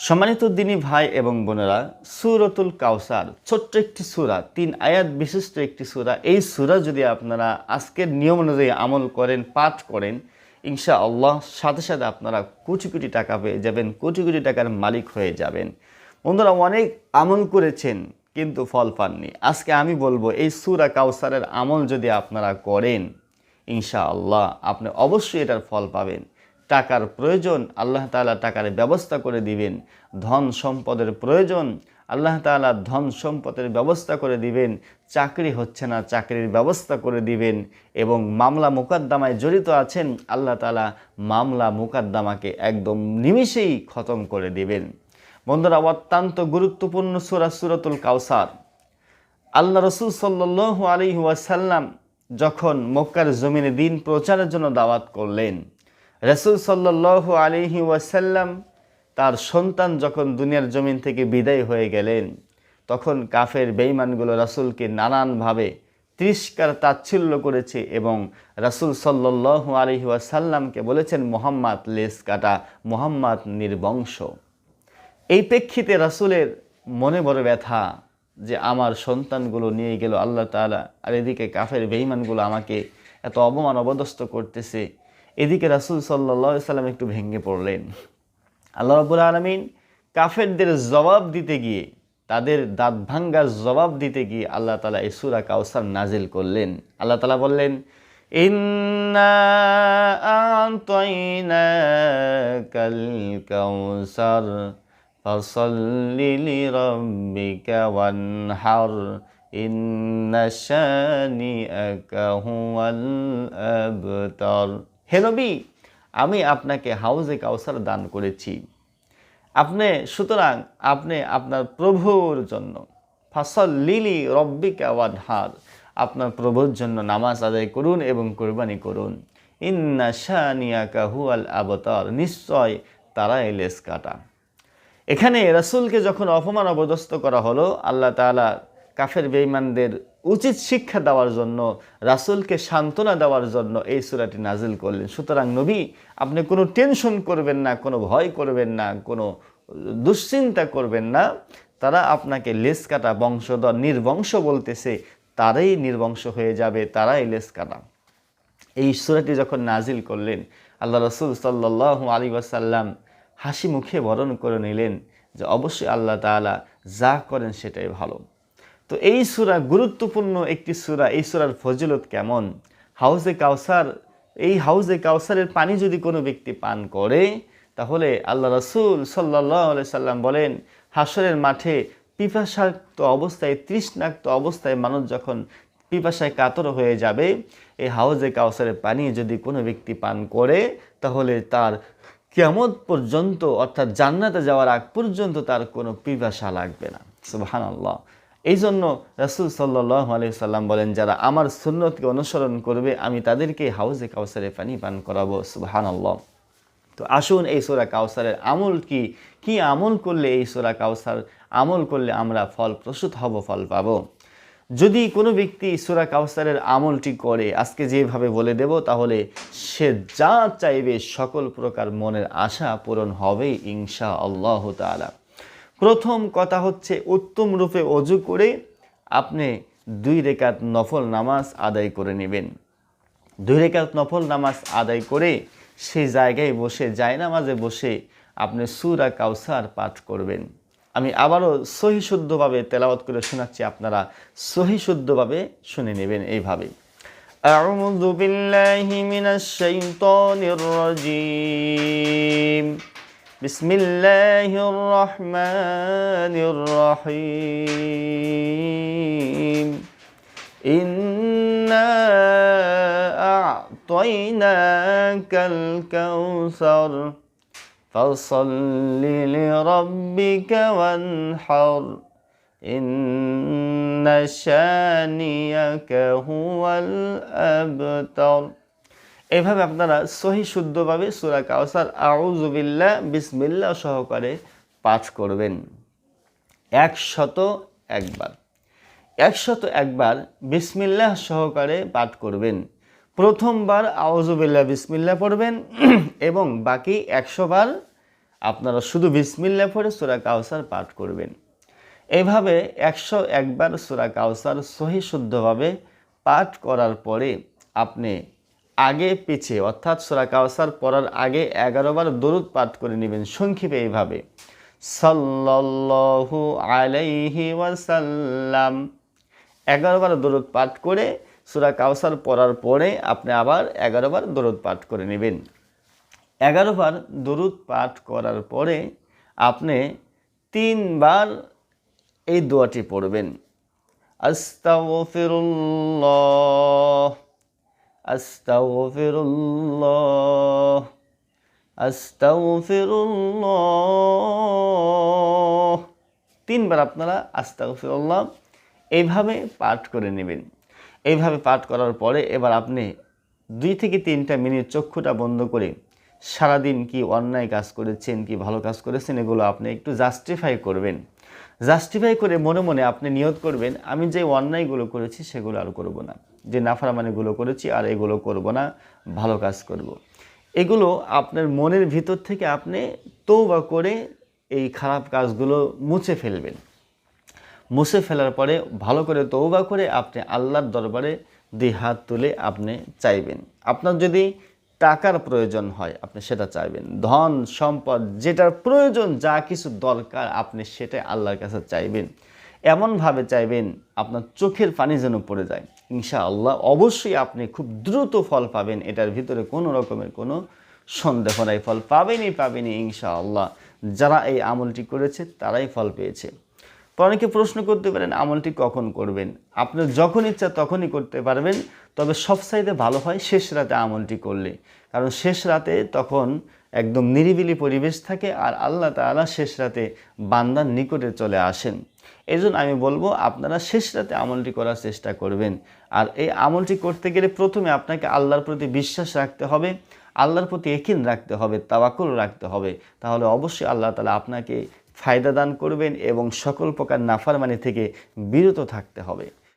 সম্মানিত দিনী ভাই এবং বোনেরা, সূরাতুল কাউসার ছোট্ট একটি সূরা, 3 আয়াত বিশিষ্ট একটি সূরা। এই সূরা যদি আপনারা আজকের নিয়ম অনুযায়ী আমল করেন, পাঠ করেন, ইনশাআল্লাহ সাথে সাথে আপনারা কোটি কোটি টাকা পেয়ে যাবেন, কোটি কোটি টাকার মালিক হয়ে যাবেন। বন্ধুরা, অনেক আমল করেছেন কিন্তু ফল পাননি। আজকে আমি বলবো এই সূরা কাউসারের আমল যদি আপনারা করেন, ইনশাআল্লাহ আপনি অবশ্যই এটার ফল পাবেন। টাকার প্রয়োজন, আল্লাহ তাআলা টাকার ব্যবস্থা করে দিবেন। ধন সম্পদের প্রয়োজন, আল্লাহ তাআলা ধন সম্পদের ব্যবস্থা করে দিবেন। চাকরি হচ্ছে না, চাকরির ব্যবস্থা করে দিবেন। এবং মামলা মোকদ্দমায় জড়িত আছেন, আল্লাহ তাআলা মামলা মোকদ্দমাকে একদম নিমিষেই খতম করে দিবেন। বন্ধুরা, অত্যন্ত গুরুত্বপূর্ণ সূরা সূরাতুল কাউসার। আল্লাহ রাসূল সাল্লাল্লাহু আলাইহি ওয়াসাল্লাম যখন মক্কার জমিনে দ্বীন প্রচারের জন্য দাওয়াত করলেন, রাসূল সাল্লাল্লাহু আলাইহি ওয়াসাল্লাম তার সন্তান যখন দুনিয়ার জমিন থেকে বিদায় হয়ে গেলেন, তখন কাফের বেঈমানগুলো রাসূলকে নানানভাবে তিরস্কার তাচ্ছিল্য করেছে এবং রাসূল সাল্লাল্লাহু আলাইহি ওয়াসাল্লামকে বলেছেন মুহাম্মদ লেজ কাটা, মুহাম্মদ নির্বংশ। এই প্রেক্ষিতে রাসূলের মনে বড় ব্যথা যে আমার সন্তানগুলো নিয়ে গেল আল্লাহ তাআলা, আর এদিকে কাফের বেঈমানগুলো আমাকে এত অপমান অবদস্থ করতেছে। এদিকে রাসূল সাল্লাল্লাহু আলাইহি ওয়াসাল্লাম একটু ভেঙে পড়লেন। আল্লাহ রাব্বুল আলামিন কাফেরদের জবাব দিতে গিয়ে, তাদের দাঁত ভাঙ্গার জবাব দিতে গিয়ে আল্লাহ তাআলা এই সূরা কাউসার নাজিল করলেন। আল্লাহ তাআলা বললেন, ইন্না আ'তাইনাকাল কাউসার ফাসাল্লি লিরাব্বিকা ওয়ানহার ইন্না শানিআকা হুয়াল আবতার। হে নবী, আমি আপনাকে হাউজে কাউসার দান করেছি। সুতরাং আপনি আপনার প্রভুর জন্য ফাসাল্লি লিরাব্বিকা ওয়ানহার, আপনার প্রভুর জন্য নামাজ আদায় করুন এবং কুরবানি করুন। ইন্না শানিআকা হুয়াল আবতার, নিশ্চয় তারাই লেজ কাটা। এখানে রাসূলকে যখন অপমান অপদস্থ করা হলো, আল্লাহ তাআলা কাফের বেঈমানদের উচিত শিক্ষা দেওয়ার জন্য, রাসূলকে সান্ত্বনা দেওয়ার জন্য এই সূরাটি নাজিল করলেন। সুতরাং নবী, আপনি কোনো টেনশন করবেন না, কোনো ভয় করবেন না, কোনো দুশ্চিন্তা করবেন না। তারা আপনাকে লেজ কাটা বংশধর, নির্বংশ বলতেছে, তারাই নির্বংশ হয়ে যাবে, তারাই লেজ কাটা। এই সূরাটি যখন নাজিল করলেন, আল্লাহ রাসূল সাল্লাল্লাহু আলাইহি ওয়াসাল্লাম হাসি মুখে বরণ করে নিলেন যে অবশ্যই আল্লাহ তাআলা যা করেন সেটাই ভালো। তো এই সূরা গুরুত্বপূর্ণ একটি সূরা। এই সূরার ফজিলত কেমন? হাউজে কাউসার, এই হাউজে কাউসারের পানি যদি কোনো ব্যক্তি পান করে, তাহলে আল্লাহ রাসূল সাল্লাল্লাহু আলাইহি সাল্লাম বলেন, হাসরের মাঠে পিপাসাক্ত অবস্থায়, তৃষ্ণাক্ত অবস্থায় মানুষ যখন পিপাসায় কাতর হয়ে যাবে, এই হাউজে কাউসারের পানি যদি কোনো ব্যক্তি পান করে, তাহলে তার কিয়ামত পর্যন্ত, অর্থাৎ জান্নাতে যাওয়ার আগ পর্যন্ত তার কোনো পিপাসা লাগবে না। সুবহানাল্লাহ। এই জন্য রাসূল সাল্লাল্লাহু আলাইহি সাল্লাম বলেন, যারা আমার সুন্নতকে অনুসরণ করবে, আমি তাদেরকে হাউজে কাউসারে পানি পান করাবো। সুবহানাল্লাহ। তো আসুন এই সূরা কাউসারের আমল কি, কি আমল করলে এই সূরা কাউসার আমল করলে আমরা ফলপ্রসূ হব, ফল পাবো। যদি কোনো ব্যক্তি সূরা কাউসারের আমলটি করে, আজকে যেভাবে বলে দেব, তাহলে সে যা চাইবে সকল প্রকার মনের আশা পূরণ হবে ইনশাআল্লাহ তাআলা। প্রথম কথা হচ্ছে, উত্তম রূপে ওযু করে আপনি 2 রাকাত নফল নামাজ আদায় করে নেবেন। 2 রাকাত নফল নামাজ আদায় করে সেই জায়গায় বসে, জায়নামাজে বসে আপনি সূরা কাউসার পাঠ করবেন। আমি আবারও সহি শুদ্ধভাবে তেলাওয়াত করে শোনাচ্ছি, আপনারা সহি শুদ্ধভাবে শুনে নেবেন এইভাবে। আউযু বিল্লাহি মিনাশ শাইতানির রাজীম। বিসমিল্লাহির রহমানির রহিম। ইন্না আ'তাইনাকাল কাউসার ফাসাল্লি লিরাব্বিকা ওয়ানহার ইন্না শানিআকা হুয়াল আবতার। এভাবে আপনারা সহি শুদ্ধভাবে সূরা কাউসার আউযু বিল্লাহ বিসমিল্লাহ সহকারে পাঠ করবেন 101 বার। 101 বার বিসমিল্লাহ সহকারে পাঠ করবেন। প্রথমবার আউযু বিল্লাহ বিসমিল্লাহ পড়বেন এবং বাকি 100 বার আপনারা শুধু বিসমিল্লাহ পড়ে সূরা কাউসার পাঠ করবেন। এইভাবে 101 বার সূরা কাউসার সহি শুদ্ধভাবে পাঠ করার পরে আপনি আগে পিছে অর্থাৎ সূরা কাউসার পড়ার আগে 11 বার দরুদ পাঠ করে নেবেন। সংক্ষেপে এইভাবে সাল্লাল্লাহু আলাইহি ওয়াসাল্লাম 11 বার দরুদ পাঠ করে সূরা কাউসার পড়ার পরে আপনি আবার 11 বার দরুদ পাঠ করে নেবেন। 11 বার দরুদ পাঠ করার পরে আপনি 3 বার এই দোয়াটি পড়বেন, আস্তাগফিরুল্লাহ আস্তাগফিরুল্লাহ আস্তাগফিরুল্লাহ। 3 বার আপনারা আস্তাগফিরুল্লাহ এইভাবে পাঠ করে নেবেন। এইভাবে পাঠ করার পরে এবার আপনি 2 থেকে 3টা মিনিট চক্ষুটা বন্ধ করে সারাদিন কি অন্যায় কাজ করেছেন কি ভালো কাজ করেছেন এগুলো আপনি একটু জাস্টিফাই করবেন। জাস্টিফাই করে মনে মনে আপনি নিয়ত করবেন, আমি যে অন্যায়গুলো করেছি সেগুলো আর করব না, যে নাফরমানিগুলো করেছি আর এগুলো করব না, ভালো কাজ করব। এগুলো আপনার মনের ভিতর থেকে আপনি তওবা করে এই খারাপ কাজগুলো মুছে ফেলবেন। মুছে ফেলার পরে ভালো করে তওবা করে আপনি আল্লাহর দরবারে 2 হাত তুলে আপনি চাইবেন। আপনার যদি টাকার প্রয়োজন হয় আপনি সেটা চাইবেন, ধন সম্পদ যেটার প্রয়োজন যা কিছু দরকার আপনি সেটা আল্লাহর কাছে চাইবেন। এমনভাবে চাইবেন আপনার চোখের পানি যেন পড়ে যায়। ইনশাআল্লাহ অবশ্যই আপনি খুব দ্রুত ফল পাবেন, এটার ভিতরে কোনো রকমের কোনো সন্দেহ নাই। ফল পাবেনই ইনশাআল্লাহ। যারা এই আমলটি করেছে তারাই ফল পেয়েছে। তো অনেকে প্রশ্ন করতে পারেন আমলটি কখন করবেন? আপনি যখন ইচ্ছা তখনই করতে পারবেন, তবে সবচাইতে ভালো হয় শেষ রাতে আমলটি করলে, কারণ শেষ রাতে তখন একদম নিরিবিলি পরিবেশ থাকে আর আল্লাহ তাআলা শেষ রাতে বান্দার নিকটে চলে আসেন। এই জন্য আমি বলবো আপনারা শেষ রাতে আমলটি করার চেষ্টা করবেন। আর এই আমলটি করতে গেলে প্রথমে আপনাকে আল্লাহর প্রতি বিশ্বাস রাখতে হবে, আল্লাহর প্রতি ইয়াকিন রাখতে হবে, তাওয়াক্কুল রাখতে হবে। তাহলে অবশ্যই আল্লাহ তাআলা আপনাকে ফায়দা দান করবেন এবং সকল প্রকার নাফরমানি থেকে বিরত থাকতে হবে।